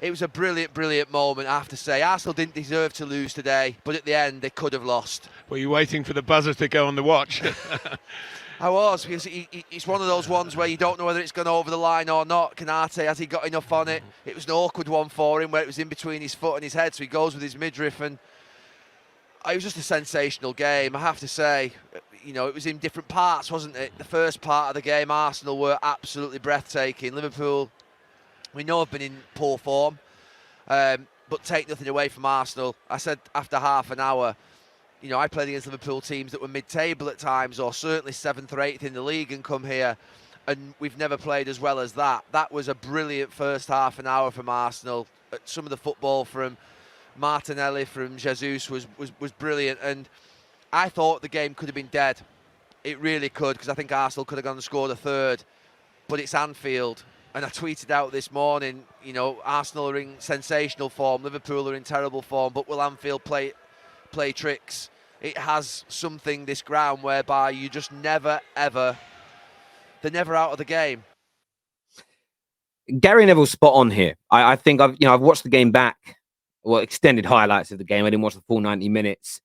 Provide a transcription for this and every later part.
It was a brilliant, brilliant moment, I have to say. Arsenal didn't deserve to lose today, but at the end, they could have lost. Were you waiting for the buzzer to go on the watch? I was, because it's one of those ones where you don't know whether it's gone over the line or not. Kanate, has he got enough on it? It was an awkward one for him where it was in between his foot and his head, so he goes with his midriff, and it was just a sensational game, I have to say. You know, it was in different parts, wasn't it? The first part of the game, Arsenal were absolutely breathtaking. Liverpool, we know, have been in poor form, but take nothing away from Arsenal. I said after half an hour, you know, I played against Liverpool teams that were mid-table at times, or certainly 7th or 8th in the league, and come here, and we've never played as well as that. That was a brilliant first half an hour from Arsenal. Some of the football from Martinelli, from Jesus was brilliant, and I thought the game could have been dead. It really could, because I think Arsenal could have gone and scored a third, but it's Anfield. And I tweeted out this morning, you know, Arsenal are in sensational form, Liverpool are in terrible form, but will Anfield play tricks? It has something, this ground, whereby you just never, ever, they're never out of the game. Gary Neville's spot on here. I think I've watched the game back, well, extended highlights of the game. I didn't watch the full 90 minutes.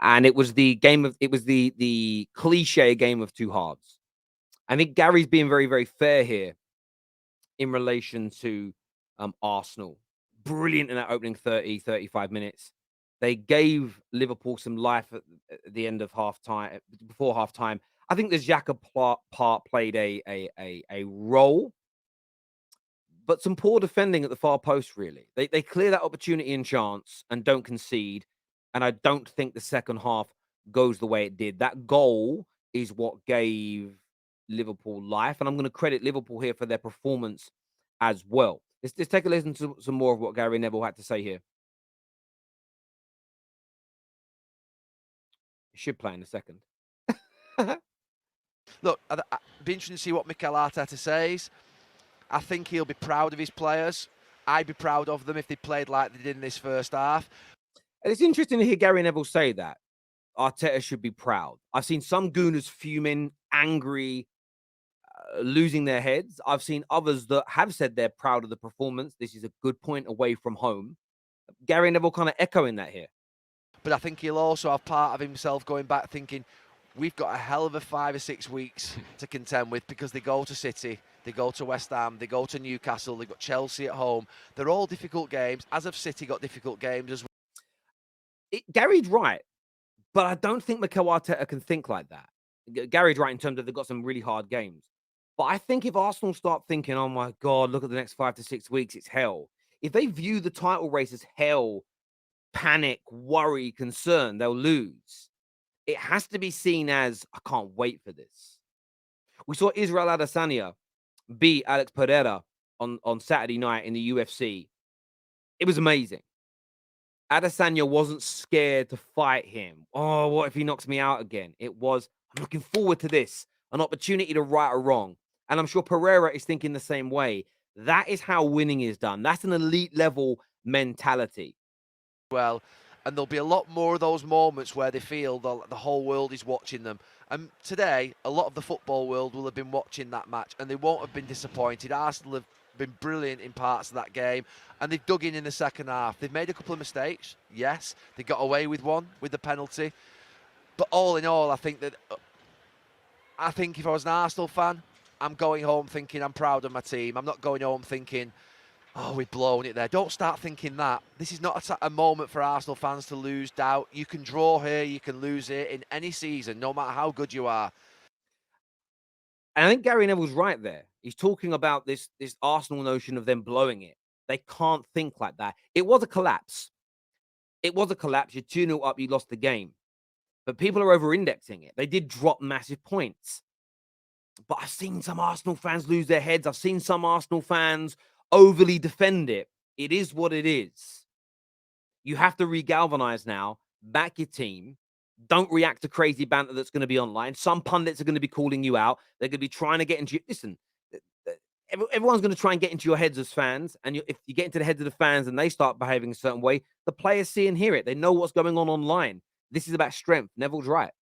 And it was the cliche game of two halves. I think Gary's being very, very fair here in relation to Arsenal. Brilliant in that opening 30, 35 minutes. They gave Liverpool some life at the end of half-time, before half-time. I think the Xhaka part played a role, but some poor defending at the far post, really. They clear that opportunity and chance and don't concede, and I don't think the second half goes the way it did. That goal is what gave Liverpool life, and I'm going to credit Liverpool here for their performance as well. Let's take a listen to some more of what Gary Neville had to say here. It should play in a second. Look, I'd be interested to see what Mikel Arteta says. I think he'll be proud of his players. I'd be proud of them if they played like they did in this first half. And it's interesting to hear Gary Neville say that Arteta should be proud. I've seen some gooners fuming, angry, losing their heads. I've seen others that have said they're proud of the performance. This is a good point away from home. Gary Neville kind of echoing that here. But I think he'll also have part of himself going back thinking, we've got a hell of a 5 or 6 weeks to contend with, because they go to City, they go to West Ham, they go to Newcastle, they've got Chelsea at home. They're all difficult games, as have City got difficult games as well. Gary's right, but I don't think Mikel Arteta can think like that. Gary's right in terms of they've got some really hard games. But I think if Arsenal start thinking, oh my God, look at the next 5 to 6 weeks, it's hell. If they view the title race as hell, panic, worry, concern, they'll lose. It has to be seen as, I can't wait for this. We saw Israel Adesanya beat Alex Pereira on Saturday night in the UFC. It was amazing. Adesanya wasn't scared to fight him. Oh, what if he knocks me out again? It was, I'm looking forward to this, an opportunity to right a wrong. And I'm sure Pereira is thinking the same way. That is how winning is done. That's an elite level mentality. Well, and there'll be a lot more of those moments where they feel the whole world is watching them. And today, a lot of the football world will have been watching that match, and they won't have been disappointed. Arsenal have been brilliant in parts of that game, and they've dug in the second half. They've made a couple of mistakes, yes. They got away with one, with the penalty. But all in all, I think if I was an Arsenal fan, I'm going home thinking I'm proud of my team. I'm not going home thinking, oh, we've blown it there. Don't start thinking that. This is not a moment for Arsenal fans to lose doubt. You can draw here, you can lose here in any season, no matter how good you are. And I think Gary Neville's right there. He's talking about this Arsenal notion of them blowing it. They can't think like that. It was a collapse. It was a collapse. You're 2-0 up, you lost the game. But people are over-indexing it. They did drop massive points. But I've seen some Arsenal fans lose their heads. I've seen some Arsenal fans overly defend it. It is what it is. You have to re-galvanize now, back your team. Don't react to crazy banter that's going to be online. Some pundits are going to be calling you out. They're going to be trying to get into you. Listen, everyone's going to try and get into your heads as fans. And if you get into the heads of the fans and they start behaving a certain way, the players see and hear it. They know what's going on online. This is about strength. Neville's right.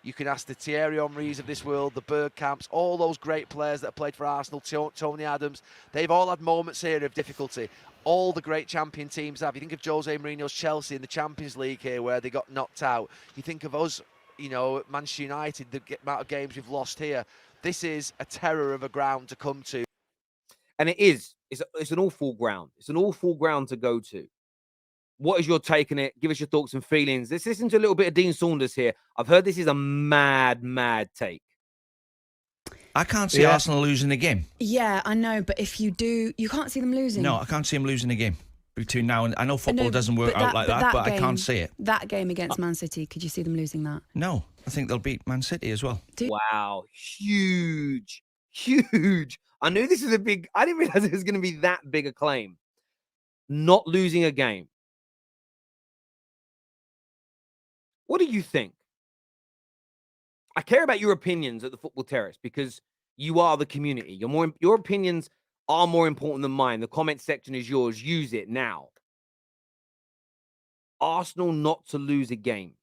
You can ask the Thierry Henrys of this world, the Bergkamps, all those great players that have played for Arsenal, Tony Adams. They've all had moments here of difficulty. All the great champion teams have. You think of Jose Mourinho's Chelsea in the Champions League here where they got knocked out. You think of us, you know, Manchester United, the amount of games we've lost here. This is a terror of a ground to come to. And it is. It's an awful ground. It's an awful ground to go to. What is your take on it? Give us your thoughts and feelings. Let's listen to a little bit of Dean Saunders here. I've heard this is a mad take. I can't see Arsenal losing a game. Yeah, I know. But if you do, you can't see them losing. No, I can't see them losing a game between now and... I know football doesn't work out like that, but I can't see it. That game against Man City, could you see them losing that? No, I think they'll beat Man City as well. Wow. Huge. I knew this was a big... I didn't realize it was going to be that big a claim. Not losing a game. What do you think? I care about your opinions at the Football Terrace because you are the community. Your opinions are more important than mine. The comment section is yours. Use it now. Arsenal not to lose a game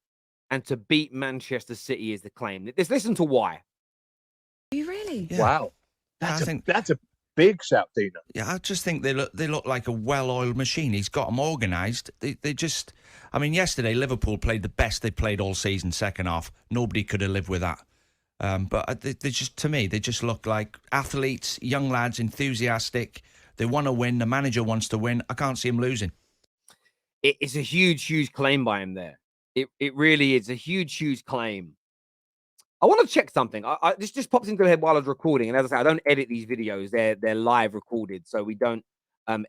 and to beat Manchester City is the claim. Let's listen to why. Are you really? Yeah. Wow. That's a big shout, Dina. Yeah, I just think they look like a well-oiled machine. He's got them organised. They just... I mean, yesterday, Liverpool played the best they played all season, second half. Nobody could have lived with that. But they just, to me, they just look like athletes, young lads, enthusiastic. They want to win. The manager wants to win. I can't see him losing. It's a huge claim by him there. It really is a huge claim. I want to check something. This just pops into my head while I was recording. And as I say, I don't edit these videos. They're live recorded. So we don't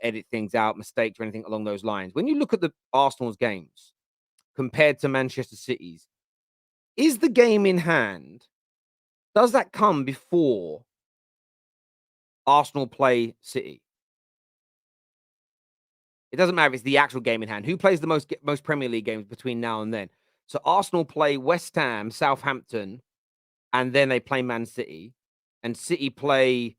edit things out, mistakes or anything along those lines. When you look at the Arsenal's games compared to Manchester City's, is the game in hand, does that come before Arsenal play City? It doesn't matter if it's the actual game in hand. Who plays the most Premier League games between now and then? So Arsenal play West Ham, Southampton, and then they play Man City. And City play...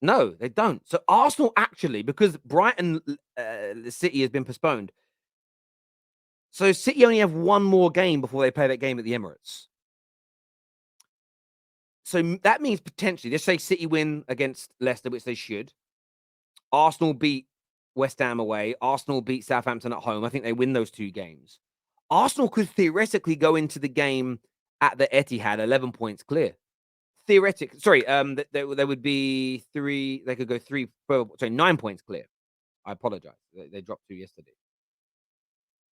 No, they don't. So Arsenal actually, because Brighton the City has been postponed. So City only have one more game before they play that game at the Emirates. So that means potentially, let's say City win against Leicester, which they should. Arsenal beat West Ham away. Arsenal beat Southampton at home. I think they win those two games. Arsenal could theoretically go into the game at the Etihad 11 points clear. Theoretically, sorry, there would be 3. They could go 9 points clear. I apologize. They dropped 2 yesterday.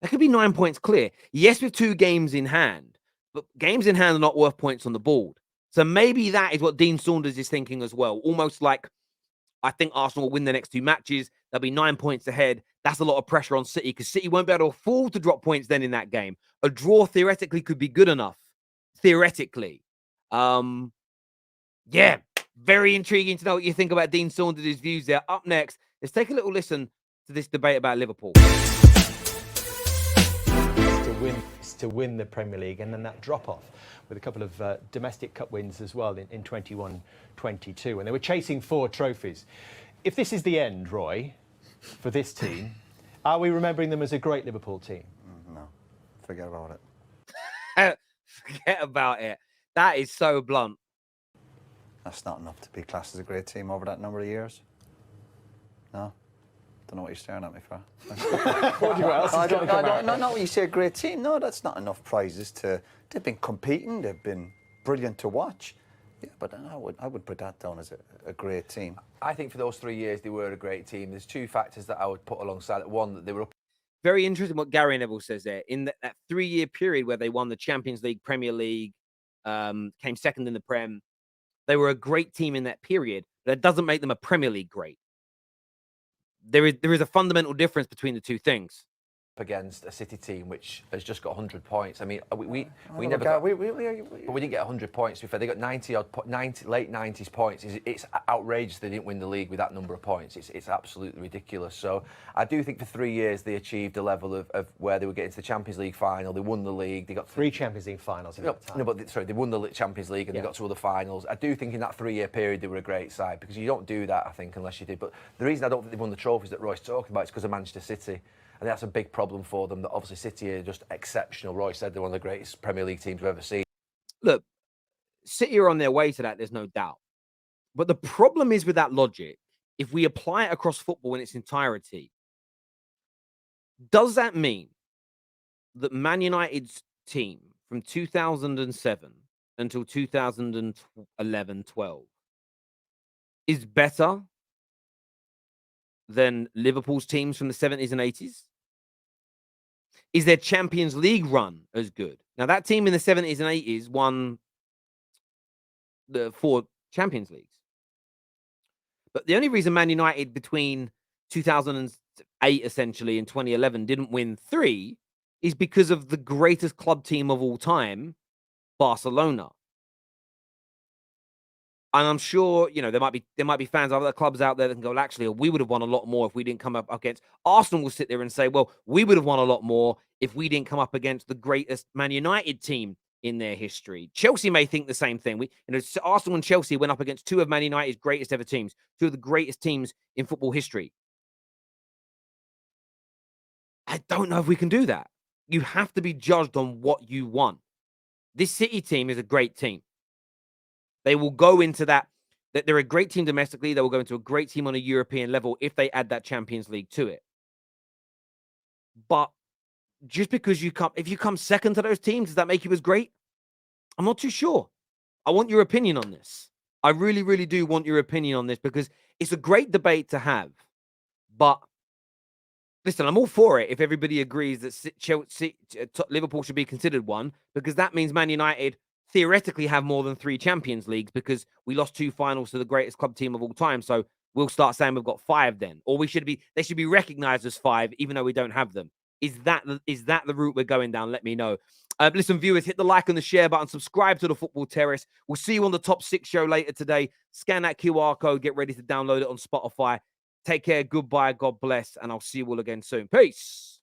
There could be 9 points clear. Yes, with 2 games in hand, but games in hand are not worth points on the board. So maybe that is what Dean Saunders is thinking as well. Almost like, I think Arsenal will win the next 2 matches. They'll be 9 points ahead. That's a lot of pressure on City because City won't be able to afford to drop points then in that game. A draw theoretically could be good enough. Theoretically. Yeah, very intriguing to know what you think about Dean Saunders' views there. Up next, let's take a little listen to this debate about Liverpool. To win the Premier League, and then that drop-off with a couple of domestic cup wins as well in 21-22. And they were chasing 4 trophies. If this is the end, Roy, for this team, are we remembering them as a great Liverpool team? No, forget about it. Forget about it. That is so blunt. That's not enough to be classed as a great team over that number of years. No. Don't know what you're staring at me for. What else is going to come out? No, when you say a great team, no, that's not enough prizes to... They've been competing, they've been brilliant to watch. Yeah, but I would put that down as a great team. I think for those 3 years, they were a great team. There's 2 factors that I would put alongside it. One, that they were up. Very interesting what Gary Neville says there. In that 3-year period where they won the Champions League, Premier League, came second in the Prem, they were a great team in that period. But that doesn't make them a Premier League great. There is a fundamental difference between the two things. Against a City team which has just got 100 points. I mean, we We didn't get 100 points. To be fair, they got 90 late 90s points. It's outrageous they didn't win the league with that number of points. It's absolutely ridiculous. So I do think for 3 years they achieved a level of where they were getting to the Champions League final. They won the league. They got 3 Champions League finals in that time. No, but sorry, they won the Champions League and they got to other finals. I do think in that 3-year period they were a great side because you don't do that, I think, unless you did. But the reason I don't think they won the trophies that Roy's talking about is because of Manchester City. I think that's a big problem for them, that obviously City are just exceptional. Roy said they're one of the greatest Premier League teams we've ever seen. look, City are on their way to that, there's no doubt. But the problem is with that logic, if we apply it across football in its entirety, does that mean that Man United's team from 2007 until 2011-12 is better than Liverpool's teams from the 70s and 80s? Is their Champions League run as good? Now, that team in the 70s and 80s won the 4 Champions Leagues. But the only reason Man United between 2008 essentially and 2011 didn't win 3 is because of the greatest club team of all time, Barcelona. And I'm sure, you know, there might be fans of other clubs out there that can go, well, actually, we would have won a lot more if we didn't come up against. Arsenal will sit there and say, well, we would have won a lot more if we didn't come up against the greatest Man United team in their history. Chelsea may think the same thing. Arsenal and Chelsea went up against 2 of Man United's greatest ever teams, 2 of the greatest teams in football history. I don't know if we can do that. You have to be judged on what you want. This City team is a great team. They will go into that they're a great team domestically. They will go into a great team on a European level if they add that Champions League to it. But just because if you come second to those teams, does that make you as great? I'm not too sure. I want your opinion on this. I really, really do want your opinion on this because it's a great debate to have. But listen, I'm all for it if everybody agrees that Liverpool should be considered one, because that means Man United theoretically have more than 3 Champions Leagues because we lost 2 finals to the greatest club team of all time. So we'll start saying we've got 5 then, or they should be recognized as 5 even though we don't have them. Is that the route we're going down? Let me know. Listen, viewers, hit the like and the share button. Subscribe to the Football Terrace. We'll see you on the Top 6 show later today. Scan that QR code. Get ready to download it on Spotify. Take care. Goodbye. God bless. And I'll see you all again soon. Peace.